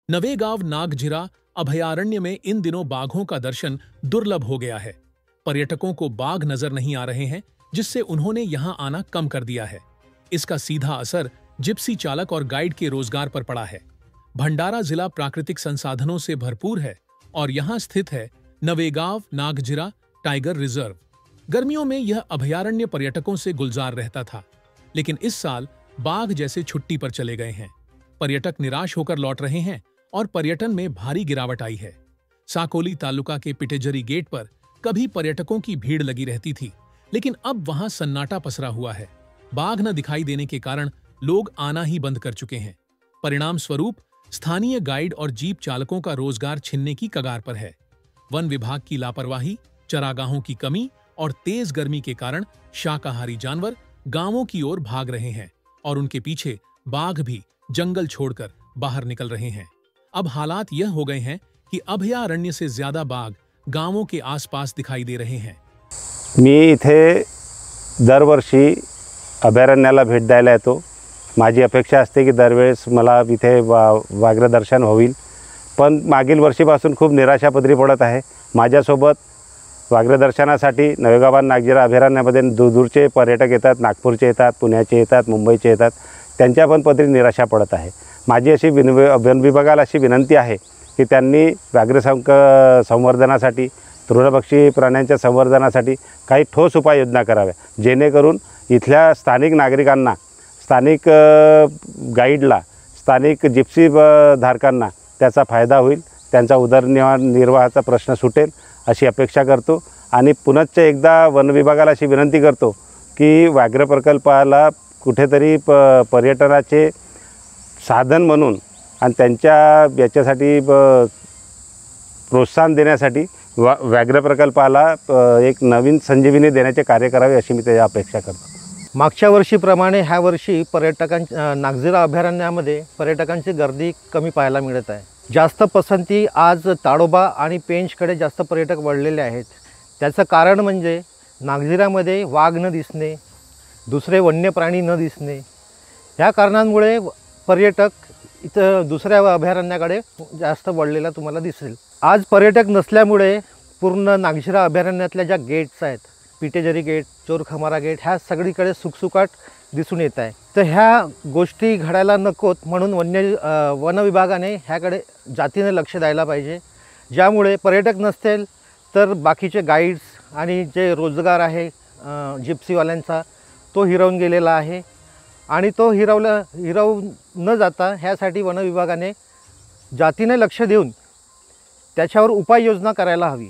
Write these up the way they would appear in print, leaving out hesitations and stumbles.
नवेगांव नागझिरा अभयारण्य में इन दिनों बाघों का दर्शन दुर्लभ हो गया है। पर्यटकों को बाघ नजर नहीं आ रहे हैं, जिससे उन्होंने यहां आना कम कर दिया है। इसका सीधा असर जिप्सी चालक और गाइड के रोजगार पर पड़ा है। भंडारा जिला प्राकृतिक संसाधनों से भरपूर है और यहां स्थित है नवेगांव नागझिरा टाइगर रिजर्व। गर्मियों में यह अभयारण्य पर्यटकों से गुलजार रहता था, लेकिन इस साल बाघ जैसे छुट्टी पर चले गए हैं। पर्यटक निराश होकर लौट रहे हैं और पर्यटन में भारी गिरावट आई है। साकोली तालुका के पिटेजरी गेट पर कभी पर्यटकों की भीड़ लगी रहती थी, लेकिन अब वहां सन्नाटा पसरा हुआ है। बाघ न दिखाई देने के कारण लोग आना ही बंद कर चुके हैं। परिणाम स्वरूप स्थानीय गाइड और जीप चालकों का रोजगार छिनने की कगार पर है। वन विभाग की लापरवाही, चरागाहों की कमी और तेज गर्मी के कारण शाकाहारी जानवर गांवों की ओर भाग रहे हैं और उनके पीछे बाघ भी जंगल छोड़कर बाहर निकल रहे हैं। अब हालात यह हो गए हैं कि अभयारण्य से ज्यादा बाघ गांवों के आसपास दिखाई दे रहे हैं। मी इथे दरवर्षी अभयारण्याला भेट द्यायला येतो। माझी अपेक्षा असते की दरवेळेस मला इथे व्याघ्र दर्शन होईल, पण मागील वर्षीपासून खूप निराशापदरी पडत आहे। माझ्यासोबत व्याघ्र दर्शनासाठी नवेगाव नागझिरा अभयारण्यामध्ये दूरदूरचे पर्यटक येतात, नागपूरचे येतात, पुण्याचे येतात, मुंबईचे येतात। त्यांच्या पण पदरी निराशा पडत आहे। माझी अशी वन विभागाला अशी विनंती आहे की त्यांनी व्याघ्र संवर्धनासाठी, तृणभक्षी प्राण्यांच्या संवर्धनासाठी काही ठोस उपाययोजना कराव्या, जेणेकरून इथल्या स्थानिक नागरिकांना, स्थानिक गाईडला, स्थानिक जिप्सी धारकांना त्याचा फायदा होईल, त्यांचा उदरनिर्वाहाचा प्रश्न सुटेल अशी अपेक्षा करतो। आणि पुनश्च एकदा वन विभागाला अशी विनंती करतो की व्याघ्र प्रकल्पाला कुठेतरी पर्यटनाचे साधन म्हणून आणि त्यांच्या याच्यासाठी प्रोत्साहन देण्यासाठी व्याघ्र प्रकल्पाला एक नवीन संजीवनी देण्याचे कार्य करावे अशी मी त्याची अपेक्षा करतो। मागच्या वर्षीप्रमाणे ह्या वर्षी नागझिरा अभयारण्यामध्ये पर्यटकांची गर्दी कमी पाहायला मिळत आहे। जास्त पसंती आज ताडोबा आणि पेंचकडे जास्त पर्यटक वळलेले आहेत। त्याचं कारण म्हणजे नागझिरामध्ये वाघ न दिसणे, दुसरे वन्य प्राणी न दिसणे, ह्या कारणांमुळे पर्यटक इथं दुसऱ्या अभयारण्याकडे जास्त वळलेला तुम्हाला दिसेल। आज पर्यटक नसल्यामुळे पूर्ण नागझिरा अभयारण्यातल्या ज्या गेट्स आहेत, पिटेजरी गेट, चोरखमारा गेट, ह्या सगळीकडे सुकसुकाट दिसून येत आहे। तर ह्या गोष्टी घडायला नकोत म्हणून वन विभागाने ह्याकडे जातीने लक्ष द्यायला पाहिजे, ज्यामुळे पर्यटक नसतील तर बाकीचे गाईड्स आणि जे रोजगार आहे जिप्सीवाल्यांचा तो हिरावून गेलेला आहे आणि तो हिरावून न जाता ह्यासाठी वन विभागाने जातीने लक्ष देऊन त्याच्यावर उपाययोजना करायला हवी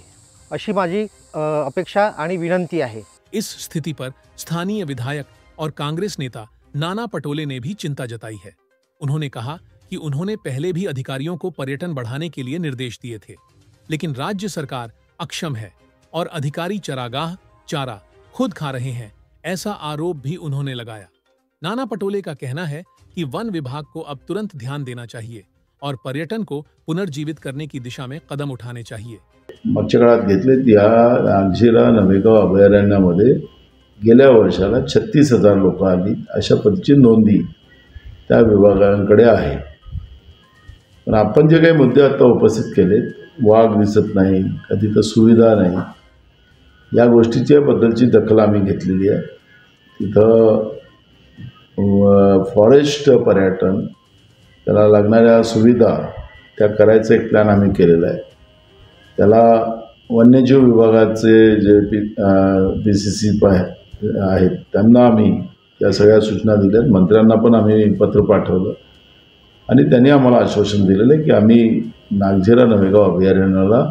अशी माझी अपेक्षा आणि विनंती आहे। इस स्थिति पर स्थानीय विधायक और कांग्रेस नेता नाना पटोले ने भी चिंता जताई है। उन्होंने कहा कि उन्होंने पहले भी अधिकारियों को पर्यटन बढ़ाने के लिए निर्देश दिए थे, लेकिन राज्य सरकार अक्षम है और अधिकारी चरागाह चारा खुद खा रहे हैं, ऐसा आरोप भी उन्होंने लगाया। नाना पटोले का कहना है कि वन विभाग को अब तुरंत ध्यान देना चाहिए और पर्यटन को पुनर्जीवित करने की दिशा में कदम उठाने चाहिए। मागच्या काळात घेतलेत या नागझिरा नवेगाव अभयारण्यामध्ये गेल्या वर्षाला 36,000 लोक आली, अशा पद्धतीची नोंदी त्या विभागांकडे आहे। पण आपण जे काही मुद्दे आता उपस्थित केलेत, वाघ दिसत नाही, कधी तर सुविधा नाही, या गोष्टीच्या बद्दलची दखल आम्ही घेतलेली आहे। तिथं फॉरेस्ट पर्यटन, त्याला लागणाऱ्या सुविधा त्या करायचा एक प्लॅन आम्ही केलेला आहे। त्याला वन्यजीव विभागाचे जे PCC आहेत त्यांना आम्ही या सगळ्या सूचना दिल्यात। मंत्र्यांना पण आम्ही पत्र पाठवलं आणि त्यांनी आम्हाला आश्वासन दिलेलं आहे की आम्ही नागझिरा नवेगाव अभयारण्याला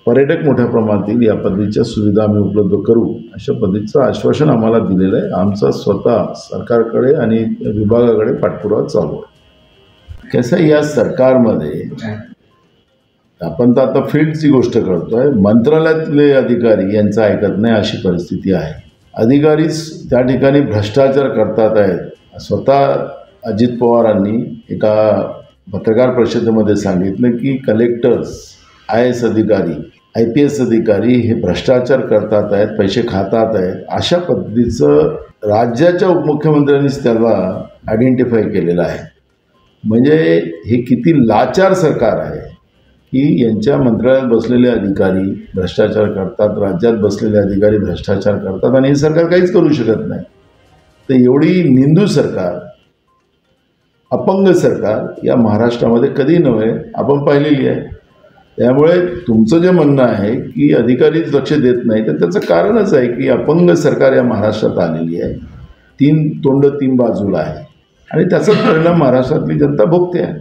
पर्यटक मोठ्या प्रमाणात येईल या पद्धतीच्या सुविधा आम्ही उपलब्ध करू, अशा पद्धतीचं आश्वासन आम्हाला दिलेलं आहे। आमचा स्वतः सरकारकडे आणि विभागाकडे पाठपुरावा चालू आहे। कसं या सरकारमध्ये आपण तर आता फील्डची गोष्ट करतोय, मंत्रालयातले अधिकारी यांचं ऐकत नाही अशी परिस्थिती आहे। अधिकारीच त्या ठिकाणी भ्रष्टाचार करतात आहेत। स्वतः अजित पवारांनी एका पत्रकार परिषदेमध्ये सांगितलं की कलेक्टर्स, IAS अधिकारी, IPS अधिकारी हे भ्रष्टाचार करतात आहेत, पैसे खातात आहेत, अशा पद्धतीचं राज्याच्या उपमुख्यमंत्र्यांनीच त्याला आयडेंटिफाय केलेलं आहे। म्हणजे हे किती लाचार सरकार आहे की यांच्या मंत्रालयात बसलेले अधिकारी भ्रष्टाचार करतात, राज्यात बसलेले अधिकारी भ्रष्टाचार करतात आणि हे सरकार काहीच करू शकत नाही. तर एवढी निंदू सरकार, अपंग सरकार या महाराष्ट्रामध्ये कधी नव्हे आपण पाहिलेली आहे. त्यामुळे तुमचं जे म्हणणं आहे की अधिकारीच लक्ष देत नाही, तर त्याचं कारणच आहे की अपंग सरकार या महाराष्ट्रात आलेली आहे. 3 तोंड 3 बाजूला आहे आणि त्याचाच परिणाम महाराष्ट्रातली जनता भोगते आहे.